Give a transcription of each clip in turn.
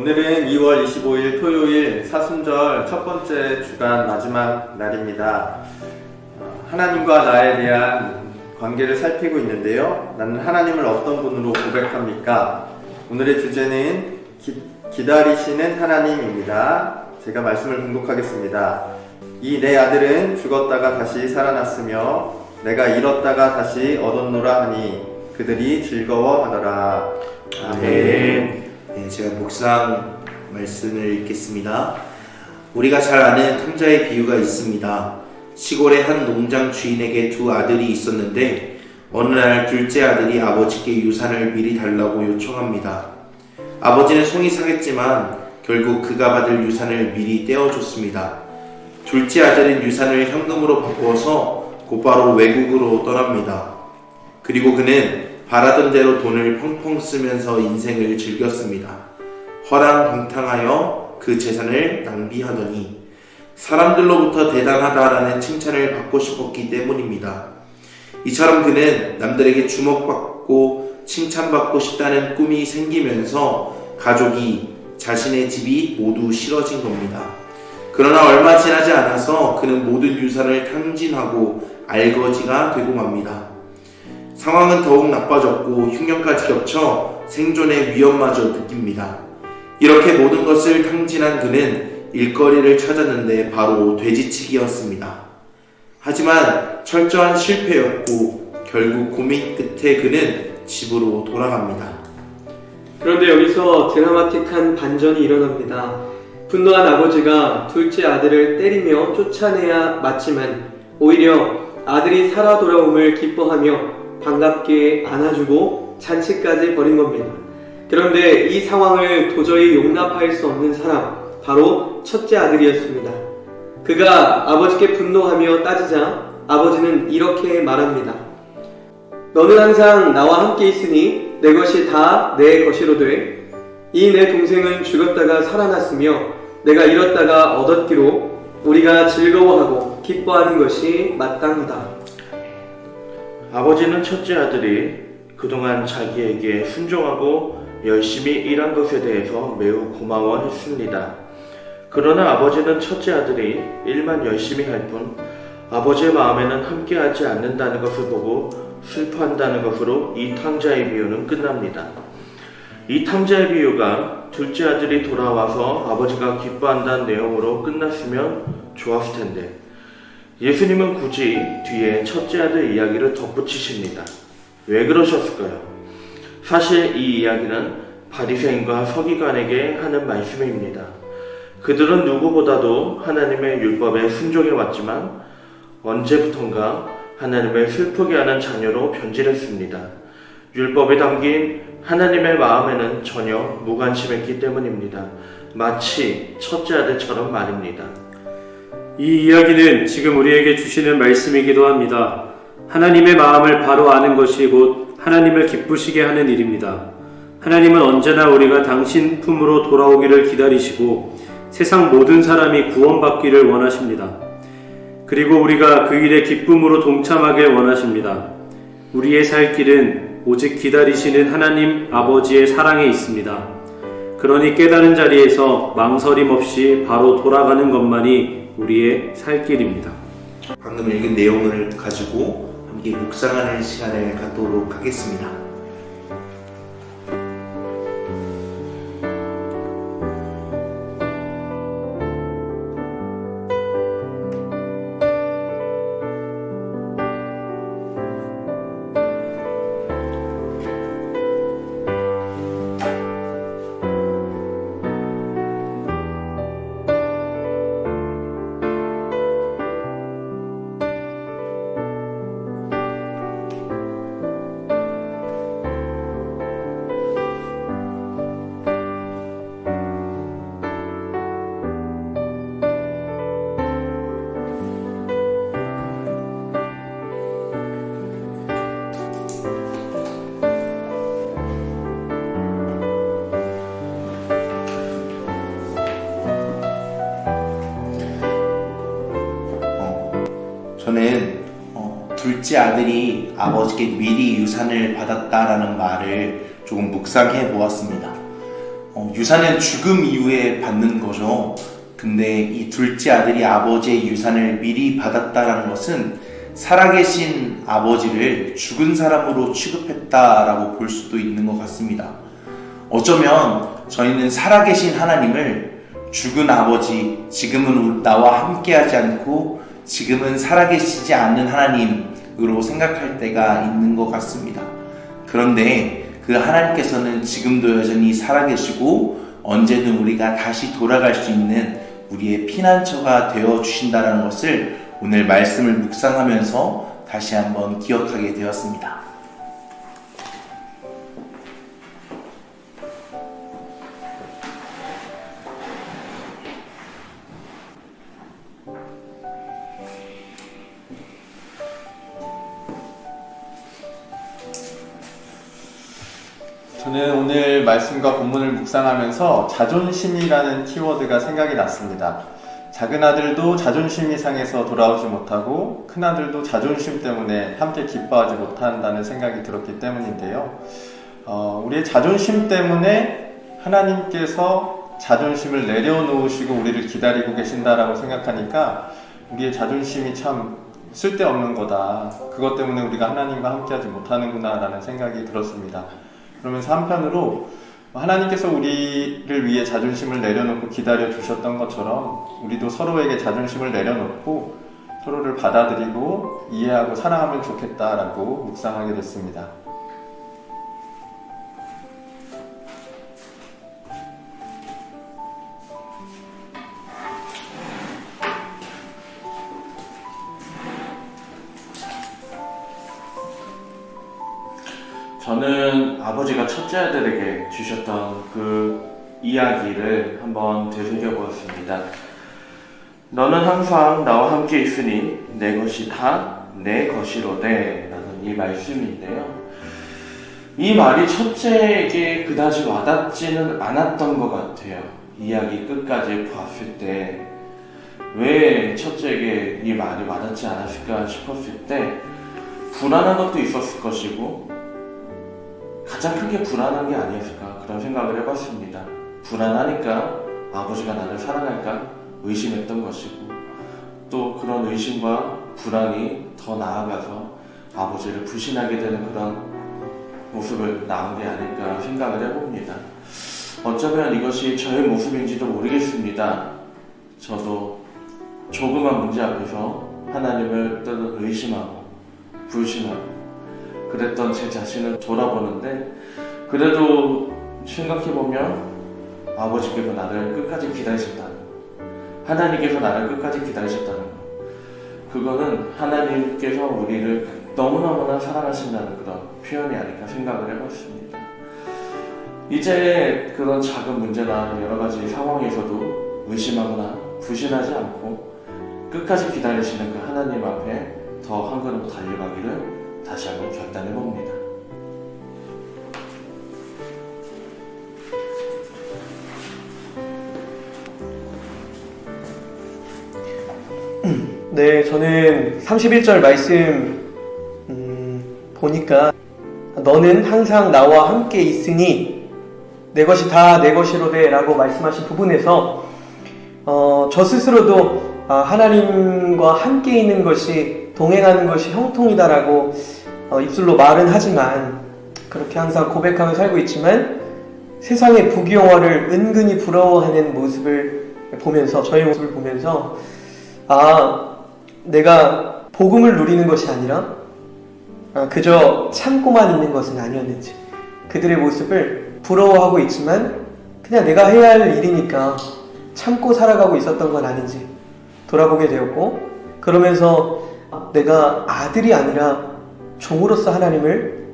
오늘은 2월 25일 토요일 사순절 첫 번째 주간 마지막 날입니다. 하나님과 나에 대한 관계를 살피고 있는데요. 나는 하나님을 어떤 분으로 고백합니까? 오늘의 주제는 기다리시는 하나님입니다. 제가 말씀을 봉독하겠습니다. 이 내 아들은 죽었다가 다시 살아났으며 내가 잃었다가 다시 얻었노라 하니 그들이 즐거워하더라. 아멘. 네, 제가 묵상 말씀을 읽겠습니다. 우리가 잘 아는 탕자의 비유가 있습니다. 시골의 한 농장 주인에게 두 아들이 있었는데 어느 날 둘째 아들이 아버지께 유산을 미리 달라고 요청합니다. 아버지는 속이 상했지만 결국 그가 받을 유산을 미리 떼어줬습니다. 둘째 아들은 유산을 현금으로 바꾸어서 곧바로 외국으로 떠납니다. 그리고 그는 바라던 대로 돈을 펑펑 쓰면서 인생을 즐겼습니다. 허랑방탕하여 그 재산을 낭비하더니 사람들로부터 대단하다라는 칭찬을 받고 싶었기 때문입니다. 이처럼 그는 남들에게 주목받고 칭찬받고 싶다는 꿈이 생기면서 가족이 자신의 집이 모두 싫어진 겁니다. 그러나 얼마 지나지 않아서 그는 모든 유산을 탕진하고 알거지가 되고 맙니다. 상황은 더욱 나빠졌고 흉년까지 겹쳐 생존의 위험마저 느낍니다. 이렇게 모든 것을 탕진한 그는 일거리를 찾았는데 바로 돼지치기였습니다. 하지만 철저한 실패였고 결국 고민 끝에 그는 집으로 돌아갑니다. 그런데 여기서 드라마틱한 반전이 일어납니다. 분노한 아버지가 둘째 아들을 때리며 쫓아내야 맞지만 오히려 아들이 살아 돌아옴을 기뻐하며 반갑게 안아주고 잔치까지 벌인 겁니다. 그런데 이 상황을 도저히 용납할 수 없는 사람, 바로 첫째 아들이었습니다. 그가 아버지께 분노하며 따지자 아버지는 이렇게 말합니다. 너는 항상 나와 함께 있으니 내 것이 다 내 것이로 돼. 이 내 동생은 죽었다가 살아났으며 내가 잃었다가 얻었기로 우리가 즐거워하고 기뻐하는 것이 마땅하다. 아버지는 첫째 아들이 그동안 자기에게 순종하고 열심히 일한 것에 대해서 매우 고마워했습니다. 그러나 아버지는 첫째 아들이 일만 열심히 할 뿐 아버지의 마음에는 함께하지 않는다는 것을 보고 슬퍼한다는 것으로 이 탕자의 비유는 끝납니다. 이 탕자의 비유가 둘째 아들이 돌아와서 아버지가 기뻐한다는 내용으로 끝났으면 좋았을 텐데 예수님은 굳이 뒤에 첫째 아들 이야기를 덧붙이십니다. 왜 그러셨을까요? 사실 이 이야기는 바리새인과 서기관에게 하는 말씀입니다. 그들은 누구보다도 하나님의 율법에 순종해 왔지만 언제부턴가 하나님을 슬프게 하는 자녀로 변질했습니다. 율법에 담긴 하나님의 마음에는 전혀 무관심했기 때문입니다. 마치 첫째 아들처럼 말입니다. 이 이야기는 지금 우리에게 주시는 말씀이기도 합니다. 하나님의 마음을 바로 아는 것이 곧 하나님을 기쁘시게 하는 일입니다. 하나님은 언제나 우리가 당신 품으로 돌아오기를 기다리시고 세상 모든 사람이 구원받기를 원하십니다. 그리고 우리가 그 일에 기쁨으로 동참하길 원하십니다. 우리의 살 길은 오직 기다리시는 하나님 아버지의 사랑에 있습니다. 그러니 깨달은 자리에서 망설임 없이 바로 돌아가는 것만이 우리의 살 길입니다. 방금 읽은 내용을 가지고 함께 묵상하는 시간을 갖도록 하겠습니다. 저는 둘째 아들이 아버지께 미리 유산을 받았다라는 말을 조금 묵상해 보았습니다. 유산은 죽음 이후에 받는 거죠. 근데 이 둘째 아들이 아버지의 유산을 미리 받았다라는 것은 살아계신 아버지를 죽은 사람으로 취급했다라고 볼 수도 있는 것 같습니다. 어쩌면 저희는 살아계신 하나님을 죽은 아버지, 지금은 나와 함께하지 않고 지금은 살아계시지 않는 하나님으로 생각할 때가 있는 것 같습니다. 그런데 그 하나님께서는 지금도 여전히 살아계시고 언제든 우리가 다시 돌아갈 수 있는 우리의 피난처가 되어 주신다는 것을 오늘 말씀을 묵상하면서 다시 한번 기억하게 되었습니다. 저는 오늘 말씀과 본문을 묵상하면서 자존심이라는 키워드가 생각이 났습니다. 작은 아들도 자존심이 상해서 돌아오지 못하고 큰 아들도 자존심 때문에 함께 기뻐하지 못한다는 생각이 들었기 때문인데요. 우리의 자존심 때문에 하나님께서 자존심을 내려놓으시고 우리를 기다리고 계신다라고 생각하니까 우리의 자존심이 참 쓸데없는 거다. 그것 때문에 우리가 하나님과 함께하지 못하는구나 라는 생각이 들었습니다. 그러면서 한편으로 하나님께서 우리를 위해 자존심을 내려놓고 기다려 주셨던 것처럼 우리도 서로에게 자존심을 내려놓고 서로를 받아들이고 이해하고 사랑하면 좋겠다라고 묵상하게 됐습니다. 저는 아버지가 첫째 아들에게 주셨던 그 이야기를 한번 되새겨보았습니다. 너는 항상 나와 함께 있으니 내 것이 다 내 것이로되 라는 이 말씀인데요. 이 말이 첫째에게 그다지 와닿지는 않았던 것 같아요. 이야기 끝까지 봤을 때 왜 첫째에게 이 말이 와닿지 않았을까 싶었을 때 불안한 것도 있었을 것이고 가장 크게 불안한 게 아니었을까 그런 생각을 해봤습니다. 불안하니까 아버지가 나를 사랑할까 의심했던 것이고 또 그런 의심과 불안이 더 나아가서 아버지를 불신하게 되는 그런 모습을 낳은 게 아닐까 생각을 해봅니다. 어쩌면 이것이 저의 모습인지도 모르겠습니다. 저도 조그만 문제 앞에서 하나님을 때로 의심하고 불신하고 그랬던 제 자신을 돌아보는데 그래도 생각해보면 아버지께서 나를 끝까지 기다리셨다는 거, 하나님께서 나를 끝까지 기다리셨다는 거, 그거는 하나님께서 우리를 너무너무나 사랑하신다는 그런 표현이 아닐까 생각을 해봤습니다. 이제 그런 작은 문제나 여러 가지 상황에서도 의심하거나 불신하지 않고 끝까지 기다리시는 그 하나님 앞에 더 한 걸음 달려가기를 다시 한번 결단해 봅니다. 네, 저는 31절 말씀 보니까 너는 항상 나와 함께 있으니 내 것이 다 내 것이로되 라고 말씀하신 부분에서 저 스스로도 하나님과 함께 있는 것이 동행하는 것이 형통이다라고 입술로 말은 하지만 그렇게 항상 고백하며 살고 있지만 세상의 부귀영화를 은근히 부러워하는 모습을 보면서 저의 모습을 보면서 내가 복음을 누리는 것이 아니라 그저 참고만 있는 것은 아니었는지 그들의 모습을 부러워하고 있지만 그냥 내가 해야 할 일이니까 참고 살아가고 있었던 건 아닌지 돌아보게 되었고 그러면서 내가 아들이 아니라 종으로서 하나님을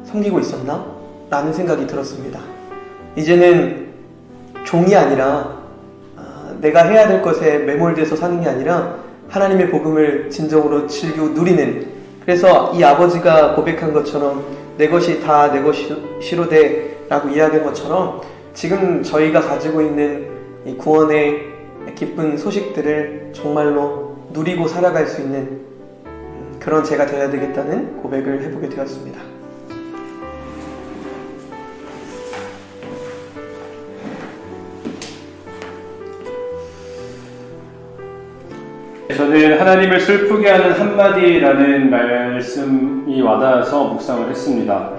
섬기고 있었나? 라는 생각이 들었습니다. 이제는 종이 아니라 내가 해야 될 것에 매몰돼서 사는 게 아니라 하나님의 복음을 진정으로 즐기고 누리는 그래서 이 아버지가 고백한 것처럼 내 것이 다 내 것이로되 라고 이야기한 것처럼 지금 저희가 가지고 있는 이 구원의 기쁜 소식들을 정말로 누리고 살아갈 수 있는 그런 제가 되어야 되겠다는 고백을 해보게 되었습니다. 저는 하나님을 슬프게 하는 한마디라는 말씀이 와닿아서 묵상을 했습니다.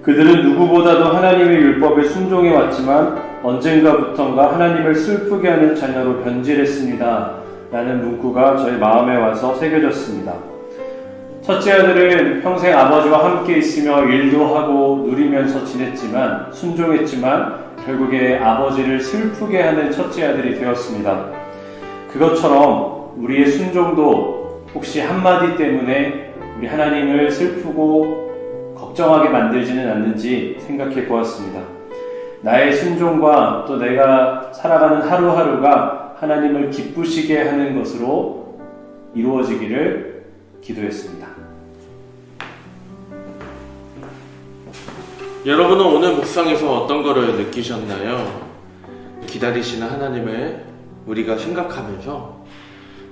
그들은 누구보다도 하나님의 율법에 순종해 왔지만 언젠가부턴가 하나님을 슬프게 하는 자녀로 변질했습니다. 라는 문구가 저의 마음에 와서 새겨졌습니다. 첫째 아들은 평생 아버지와 함께 있으며 일도 하고 누리면서 지냈지만 순종했지만 결국에 아버지를 슬프게 하는 첫째 아들이 되었습니다. 그것처럼 우리의 순종도 혹시 한마디 때문에 우리 하나님을 슬프고 걱정하게 만들지는 않는지 생각해 보았습니다. 나의 순종과 또 내가 살아가는 하루하루가 하나님을 기쁘시게 하는 것으로 이루어지기를 기도했습니다. 여러분은 오늘 묵상에서 어떤 거를 느끼셨나요? 기다리시는 하나님을 우리가 생각하면서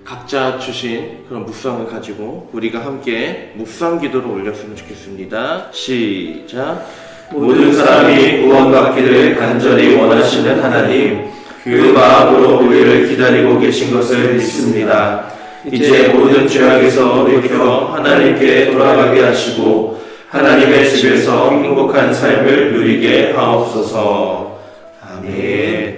각자 주신 그런 묵상을 가지고 우리가 함께 묵상 기도를 올렸으면 좋겠습니다. 시작. 모든 사람이 구원받기를 간절히 원하시는 하나님, 그 마음으로 우리를 기다리고 계신 것을 믿습니다. 이제 모든 죄악에서 돌이켜 하나님께 돌아가게 하시고 하나님의 집에서 행복한 삶을 누리게 하옵소서. 아멘.